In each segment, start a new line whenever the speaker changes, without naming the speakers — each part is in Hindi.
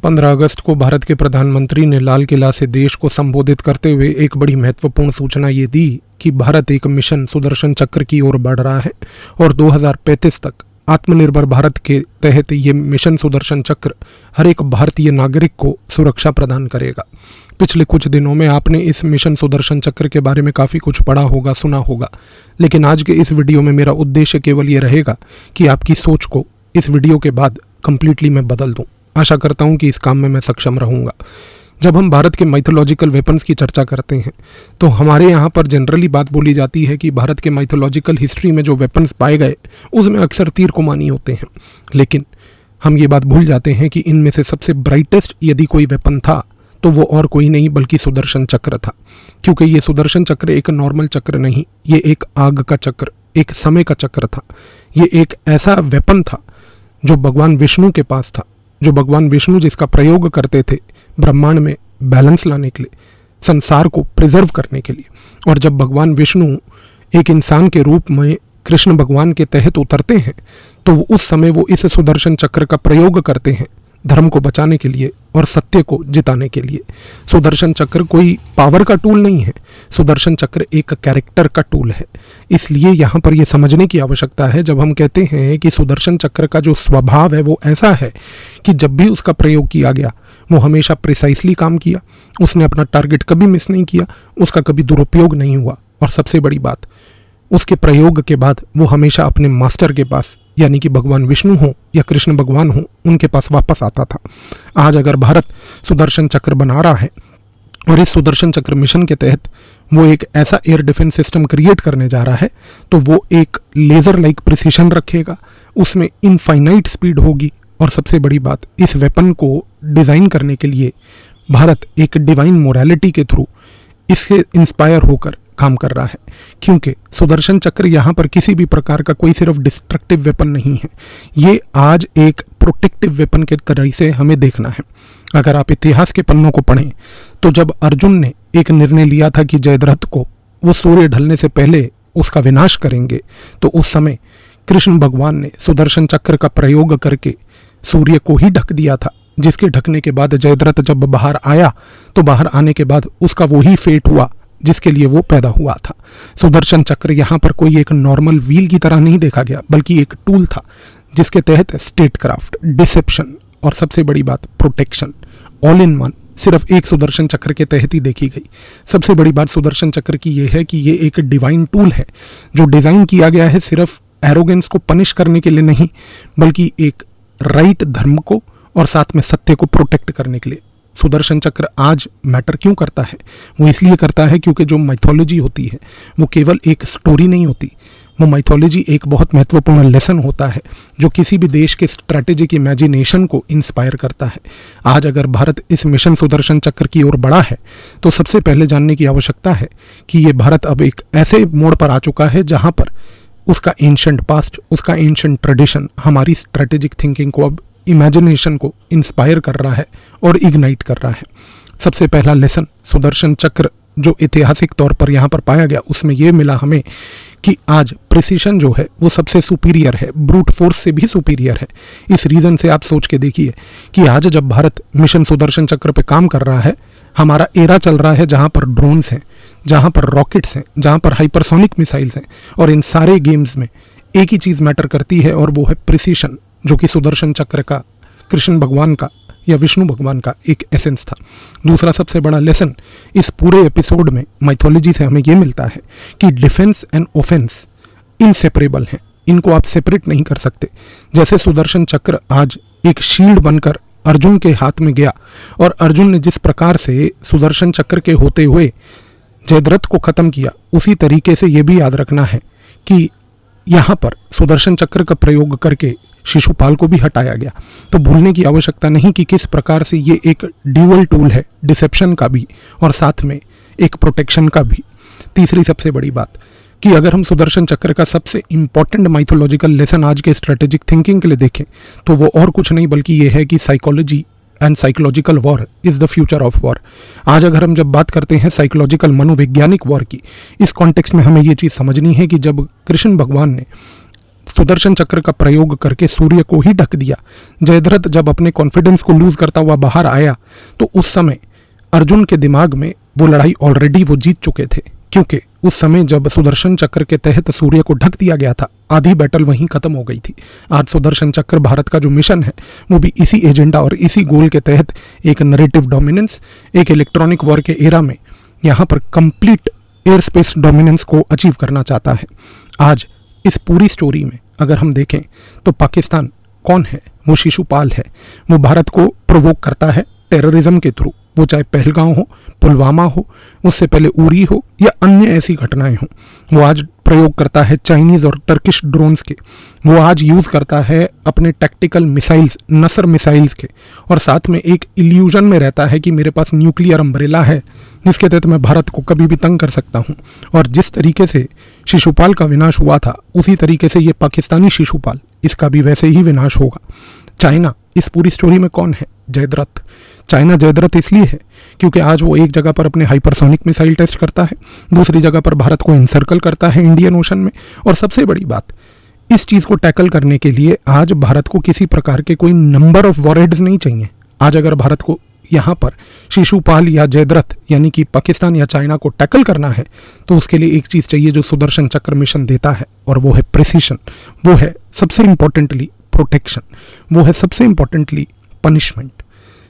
15 अगस्त को भारत के प्रधानमंत्री ने लाल किला से देश को संबोधित करते हुए एक बड़ी महत्वपूर्ण सूचना ये दी कि भारत एक मिशन सुदर्शन चक्र की ओर बढ़ रहा है और 2035 तक आत्मनिर्भर भारत के तहत ये मिशन सुदर्शन चक्र हर एक भारतीय नागरिक को सुरक्षा प्रदान करेगा। पिछले कुछ दिनों में आपने इस मिशन सुदर्शन चक्र के बारे में काफ़ी कुछ पढ़ा होगा, सुना होगा, लेकिन आज के इस वीडियो में मेरा उद्देश्य केवल ये रहेगा कि आपकी सोच को इस वीडियो के बाद कंप्लीटली मैं बदल दूँ। आशा करता हूँ कि इस काम में मैं सक्षम रहूँगा। जब हम भारत के माइथोलॉजिकल वेपन्स की चर्चा करते हैं तो हमारे यहाँ पर जनरली बात बोली जाती है कि भारत के माइथोलॉजिकल हिस्ट्री में जो वेपन्स पाए गए उसमें अक्सर तीर कमानी होते हैं, लेकिन हम ये बात भूल जाते हैं कि इनमें से सबसे ब्राइटेस्ट यदि कोई वेपन था तो वो और कोई नहीं बल्कि सुदर्शन चक्र था। क्योंकि ये सुदर्शन चक्र एक नॉर्मल चक्र नहीं, ये एक आग का चक्र, एक समय का चक्र था। ये एक ऐसा वेपन था जो भगवान विष्णु के पास था, जो भगवान विष्णु जिसका प्रयोग करते थे ब्रह्मांड में बैलेंस लाने के लिए, संसार को प्रिजर्व करने के लिए। और जब भगवान विष्णु एक इंसान के रूप में कृष्ण भगवान के तहत उतरते हैं तो उस समय वो इस सुदर्शन चक्र का प्रयोग करते हैं धर्म को बचाने के लिए और सत्य को जिताने के लिए। सुदर्शन चक्र कोई पावर का टूल नहीं है, सुदर्शन चक्र एक कैरेक्टर का टूल है। इसलिए यहाँ पर ये समझने की आवश्यकता है, जब हम कहते हैं कि सुदर्शन चक्र का जो स्वभाव है वो ऐसा है कि जब भी उसका प्रयोग किया गया वो हमेशा प्रिसाइसली काम किया, उसने अपना टारगेट कभी मिस नहीं किया, उसका कभी दुरुपयोग नहीं हुआ, और सबसे बड़ी बात, उसके प्रयोग के बाद वो हमेशा अपने मास्टर के पास यानी कि भगवान विष्णु हो या कृष्ण भगवान हो उनके पास वापस आता था। आज अगर भारत सुदर्शन चक्र बना रहा है और इस सुदर्शन चक्र मिशन के तहत वो एक ऐसा एयर डिफेंस सिस्टम क्रिएट करने जा रहा है तो वो एक लेज़र लाइक प्रिसीशन रखेगा, उसमें इनफाइनाइट स्पीड होगी, और सबसे बड़ी बात, इस वेपन को डिज़ाइन करने के लिए भारत एक डिवाइन मोरालिटी के थ्रू इससे इंस्पायर होकर काम कर रहा है। क्योंकि सुदर्शन चक्र यहाँ पर किसी भी प्रकार का कोई सिर्फ डिस्ट्रक्टिव वेपन नहीं है, ये आज एक प्रोटेक्टिव वेपन के तरह से हमें देखना है। अगर आप इतिहास के पन्नों को पढ़ें तो जब अर्जुन ने एक निर्णय लिया था कि जयद्रथ को वो सूर्य ढलने से पहले उसका विनाश करेंगे, तो उस समय कृष्ण भगवान ने सुदर्शन चक्र का प्रयोग करके सूर्य को ही ढक दिया था, जिसके ढकने के बाद जयद्रथ जब बाहर आया तो बाहर आने के बाद उसका वही फेट हुआ जिसके लिए वो पैदा हुआ था। सुदर्शन चक्र यहाँ पर कोई एक नॉर्मल व्हील की तरह नहीं देखा गया, बल्कि एक टूल था जिसके तहत स्टेट क्राफ्ट, डिसेप्शन और सबसे बड़ी बात प्रोटेक्शन ऑल इन वन सिर्फ एक सुदर्शन चक्र के तहत ही देखी गई। सबसे बड़ी बात सुदर्शन चक्र की ये है कि ये एक डिवाइन टूल है जो डिज़ाइन किया गया है सिर्फ एरोगेंस को पनिश करने के लिए नहीं, बल्कि एक राइट धर्म को और साथ में सत्य को प्रोटेक्ट करने के लिए। सुदर्शन चक्र आज मैटर क्यों करता है? वो इसलिए करता है क्योंकि जो माइथोलॉजी होती है वो केवल एक स्टोरी नहीं होती, वो माइथोलॉजी एक बहुत महत्वपूर्ण लेसन होता है जो किसी भी देश के स्ट्रैटेजिक इमेजिनेशन को इंस्पायर करता है। आज अगर भारत इस मिशन सुदर्शन चक्र की ओर बढ़ा है तो सबसे पहले जानने की आवश्यकता है कि ये भारत अब एक ऐसे मोड़ पर आ चुका है जहाँ पर उसका एंशंट पास्ट, उसका एंशंट ट्रेडिशन हमारी स्ट्रैटेजिक थिंकिंग को, अब इमेजिनेशन को इंस्पायर कर रहा है और इग्नाइट कर रहा है। सबसे पहला लेसन सुदर्शन चक्र जो ऐतिहासिक तौर पर यहाँ पर पाया गया उसमें यह मिला हमें कि आज प्रिसीशन जो है वो सबसे सुपीरियर है, ब्रूट फोर्स से भी सुपीरियर है। इस रीज़न से आप सोच के देखिए कि आज जब भारत मिशन सुदर्शन चक्र पे काम कर रहा है, हमारा एरा चल रहा है जहाँ पर ड्रोन्स हैं, जहाँ पर रॉकेट्स हैं, जहाँ पर हाइपरसोनिक मिसाइल्स हैं, और इन सारे गेम्स में एक ही चीज़ मैटर करती है और वो है प्रिसीशन, जो कि सुदर्शन चक्र का, कृष्ण भगवान का या विष्णु भगवान का एक एसेंस था। दूसरा सबसे बड़ा लेसन इस पूरे एपिसोड में माइथोलॉजी से हमें ये मिलता है कि डिफेंस एंड ऑफेंस इनसेपरेबल हैं, इनको आप सेपरेट नहीं कर सकते। जैसे सुदर्शन चक्र आज एक शील्ड बनकर अर्जुन के हाथ में गया और अर्जुन ने जिस प्रकार से सुदर्शन चक्र के होते हुए जयद्रथ को खत्म किया, उसी तरीके से ये भी याद रखना है कि यहाँ पर सुदर्शन चक्र का प्रयोग करके शिशुपाल को भी हटाया गया। तो भूलने की आवश्यकता नहीं कि किस प्रकार से ये एक ड्यूअल टूल है, डिसेप्शन का भी और साथ में एक प्रोटेक्शन का भी। तीसरी सबसे बड़ी बात कि अगर हम सुदर्शन चक्र का सबसे इंपॉर्टेंट माइथोलॉजिकल लेसन आज के स्ट्रेटेजिक थिंकिंग के लिए देखें तो वो और कुछ नहीं बल्कि ये है कि psychology and psychological war is the future of war. आज अगर हम जब बात करते हैं साइकोलॉजिकल मनोवैज्ञानिक वॉर की, इस कॉन्टेक्स्ट में हमें ये चीज़ समझनी है कि जब कृष्ण भगवान ने सुदर्शन चक्र का प्रयोग करके सूर्य को ही ढक दिया। जयद्रथ जब अपने कॉन्फिडेंस को लूज करता हुआ बाहर आया तो उस समय अर्जुन के दिमाग में वो लड़ाई ऑलरेडी वो जीत चुके थे, क्योंकि उस समय जब सुदर्शन चक्र के तहत सूर्य को ढक दिया गया था, आधी बैटल वहीं खत्म हो गई थी। आज सुदर्शन चक्र भारत का जो मिशन है वो भी इसी एजेंडा और इसी गोल के तहत एक नैरेटिव डोमिनेंस, एक इलेक्ट्रॉनिक वॉर के एरा में यहाँ पर कंप्लीट एयर स्पेस डोमिनेंस को अचीव करना चाहता है। आज इस पूरी स्टोरी में अगर हम देखें तो पाकिस्तान कौन है? वो शिशुपाल है। वो भारत को प्रोवोक करता है टेररिज्म के थ्रू, वो चाहे पहलगांव हो, पुलवामा हो, उससे पहले उरी हो या अन्य ऐसी घटनाएं हो। वो आज प्रयोग करता है चाइनीज़ और टर्किश ड्रोन्स के। वो आज यूज़ करता है अपने टैक्टिकल मिसाइल्स, नसर मिसाइल्स के, और साथ में एक इल्यूजन में रहता है कि मेरे पास न्यूक्लियर अम्ब्रेला है जिसके तहत मैं भारत को कभी भी तंग कर सकता हूँ। और जिस तरीके से शिशुपाल का विनाश हुआ था उसी तरीके से ये पाकिस्तानी शिशुपाल, इसका भी वैसे ही विनाश होगा। चाइना इस पूरी स्टोरी में कौन है? जयद्रथ। चाइना जयद्रथ इसलिए है क्योंकि आज वो एक जगह पर अपने हाइपरसोनिक मिसाइल टेस्ट करता है, दूसरी जगह पर भारत को इनसर्कल करता है इंडियन ओशन में, और सबसे बड़ी बात, इस चीज़ को टैकल करने के लिए आज भारत को किसी प्रकार के कोई नंबर ऑफ वॉरहेड्स नहीं चाहिए। आज अगर भारत को यहाँ पर शिशुपाल या जयद्रथ यानी कि पाकिस्तान या चाइना को टैकल करना है तो उसके लिए एक चीज़ चाहिए जो सुदर्शन चक्र मिशन देता है, और वो है प्रिसीशन, वो है सबसे इंपॉर्टेंटली प्रोटेक्शन, वो है सबसे इंपॉर्टेंटली पनिशमेंट।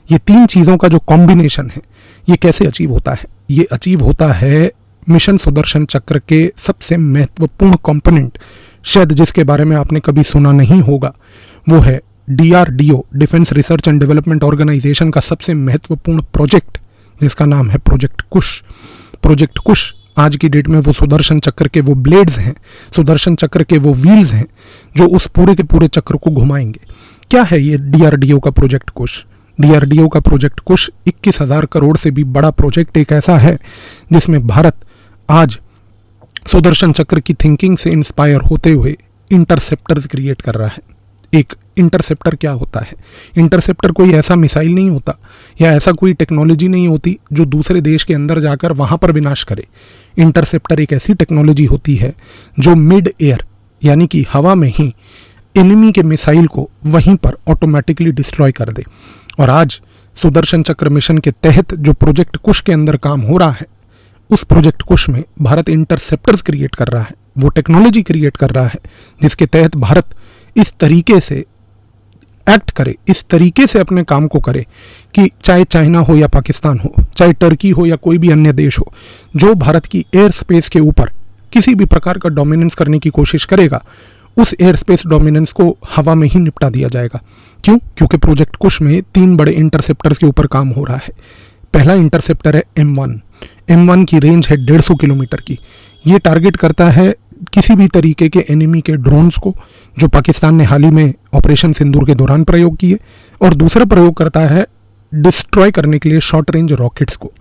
ये तीन चीज़ों का जो कॉम्बिनेशन है ये कैसे अचीव होता है? ये अचीव होता है मिशन सुदर्शन चक्र के सबसे महत्वपूर्ण कंपोनेंट, शायद जिसके बारे में आपने कभी सुना नहीं होगा, वो है DRDO, defence research and development organisation का सबसे महत्वपूर्ण प्रोजेक्ट जिसका नाम है प्रोजेक्ट कुश। प्रोजेक्ट कुश आज की डेट में वो सुदर्शन चक्र के वो ब्लेड्स हैं, सुदर्शन चक्र के वो व्हील्स हैं जो उस पूरे के पूरे चक्र को घुमाएंगे। क्या है ये DRDO का प्रोजेक्ट कुश? DRDO का प्रोजेक्ट कुश 21,000 करोड़ से भी बड़ा प्रोजेक्ट एक ऐसा है जिसमें भारत आज सुदर्शन चक्र की थिंकिंग से इंस्पायर होते हुए इंटरसेप्टर्स क्रिएट कर रहा है। एक इंटरसेप्टर क्या होता है? इंटरसेप्टर कोई ऐसा मिसाइल नहीं होता या ऐसा कोई टेक्नोलॉजी नहीं होती जो दूसरे देश के अंदर जाकर वहाँ पर विनाश करे। इंटरसेप्टर एक ऐसी टेक्नोलॉजी होती है जो मिड एयर यानी कि हवा में ही एनिमी के मिसाइल को वहीं पर ऑटोमेटिकली डिस्ट्रॉय कर दे। और आज सुदर्शन चक्र मिशन के तहत जो प्रोजेक्ट कुश के अंदर काम हो रहा है, उस प्रोजेक्ट कुश में भारत इंटरसेप्टर्स क्रिएट कर रहा है, वो टेक्नोलॉजी क्रिएट कर रहा है जिसके तहत भारत इस तरीके से एक्ट करे, इस तरीके से अपने काम को करे कि चाहे चाइना हो या पाकिस्तान हो, चाहे टर्की हो या कोई भी अन्य देश हो, जो भारत की एयर स्पेस के ऊपर किसी भी प्रकार का डोमिनेंस करने की कोशिश करेगा, उस एयर स्पेस डोमिनेंस को हवा में ही निपटा दिया जाएगा। क्यों? क्योंकि प्रोजेक्ट कुश में 3 बड़े इंटरसेप्टर्स के ऊपर काम हो रहा है। पहला इंटरसेप्टर है M1। M1 की रेंज है 150 किलोमीटर की। ये टारगेट करता है किसी भी तरीके के एनिमी के ड्रोन्स को जो पाकिस्तान ने हाल ही में ऑपरेशन सिंदूर के दौरान प्रयोग किए, और दूसरा प्रयोग करता है डिस्ट्रॉय करने के लिए शॉर्ट रेंज रॉकेट्स को।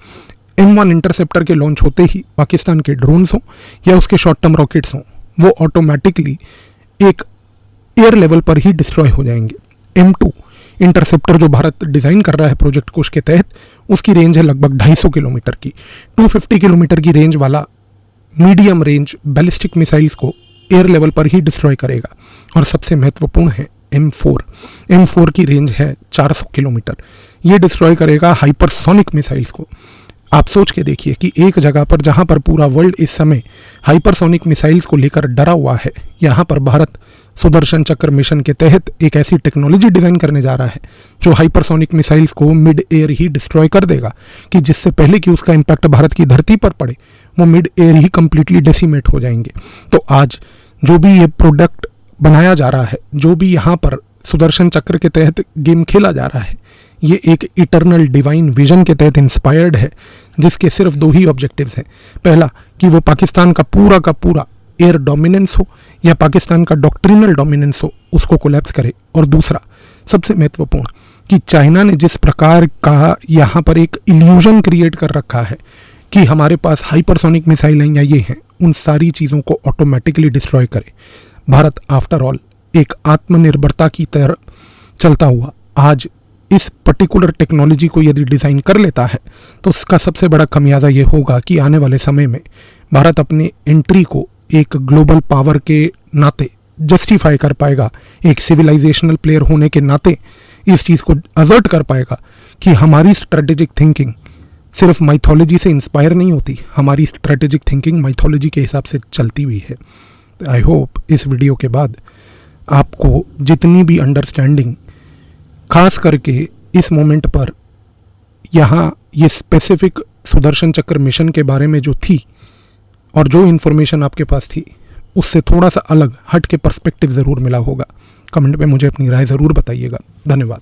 M1 इंटरसेप्टर के लॉन्च होते ही पाकिस्तान के ड्रोन्स हों या उसके शॉर्ट टर्म रॉकेट्स हों, वो ऑटोमेटिकली एक एयर लेवल पर ही डिस्ट्रॉय हो जाएंगे। M2 इंटरसेप्टर जो भारत डिज़ाइन कर रहा है प्रोजेक्ट कुश के तहत, उसकी रेंज है लगभग 250 किलोमीटर की। 250 किलोमीटर की रेंज वाला मीडियम रेंज बैलिस्टिक मिसाइल्स को एयर लेवल पर ही डिस्ट्रॉय करेगा। और सबसे महत्वपूर्ण है M4। M4 की रेंज है 400 किलोमीटर। ये डिस्ट्रॉय करेगा हाइपरसोनिक मिसाइल्स को। आप सोच के देखिए कि एक जगह पर जहां पर पूरा वर्ल्ड इस समय हाइपरसोनिक मिसाइल्स को लेकर डरा हुआ है, यहाँ पर भारत सुदर्शन चक्र मिशन के तहत एक ऐसी टेक्नोलॉजी डिज़ाइन करने जा रहा है जो हाइपरसोनिक मिसाइल्स को मिड एयर ही डिस्ट्रॉय कर देगा, कि जिससे पहले कि उसका इम्पैक्ट भारत की धरती पर पड़े वो मिड एयर ही कंप्लीटली डेसिमेट हो जाएंगे। तो आज जो भी ये प्रोडक्ट बनाया जा रहा है, जो भी यहाँ पर सुदर्शन चक्र के तहत गेम खेला जा रहा है, ये एक इटर्नल डिवाइन विजन के तहत इंस्पायर्ड है, जिसके सिर्फ 2 ही ऑब्जेक्टिव्स हैं। पहला कि वो पाकिस्तान का पूरा एयर डोमिनेंस हो या पाकिस्तान का डॉक्ट्रिनल डोमिनेंस हो, उसको कोलैप्स करे। और दूसरा सबसे महत्वपूर्ण कि चाइना ने जिस प्रकार का यहाँ पर एक इल्यूजन क्रिएट कर रखा है कि हमारे पास हाइपरसोनिक मिसाइल हैं या ये हैं, उन सारी चीज़ों को ऑटोमेटिकली डिस्ट्रॉय करे। भारत आफ्टर ऑल एक आत्मनिर्भरता की तरफ चलता हुआ आज इस पर्टिकुलर टेक्नोलॉजी को यदि डिज़ाइन कर लेता है तो उसका सबसे बड़ा खमियाजा ये होगा कि आने वाले समय में भारत अपनी एंट्री को एक ग्लोबल पावर के नाते जस्टिफाई कर पाएगा, एक सिविलाइजेशनल प्लेयर होने के नाते इस चीज़ को असर्ट कर पाएगा कि हमारी स्ट्रेटेजिक थिंकिंग सिर्फ माइथोलॉजी से इंस्पायर नहीं होती, हमारी स्ट्रेटेजिक थिंकिंग माइथोलॉजी के हिसाब से चलती हुई है। आई होप इस वीडियो के बाद आपको जितनी भी अंडरस्टैंडिंग खास करके इस मोमेंट पर यहाँ ये स्पेसिफिक सुदर्शन चक्र मिशन के बारे में जो थी और जो इन्फॉर्मेशन आपके पास थी उससे थोड़ा सा अलग हट के पर्सपेक्टिव ज़रूर मिला होगा। कमेंट पे मुझे अपनी राय ज़रूर बताइएगा। धन्यवाद।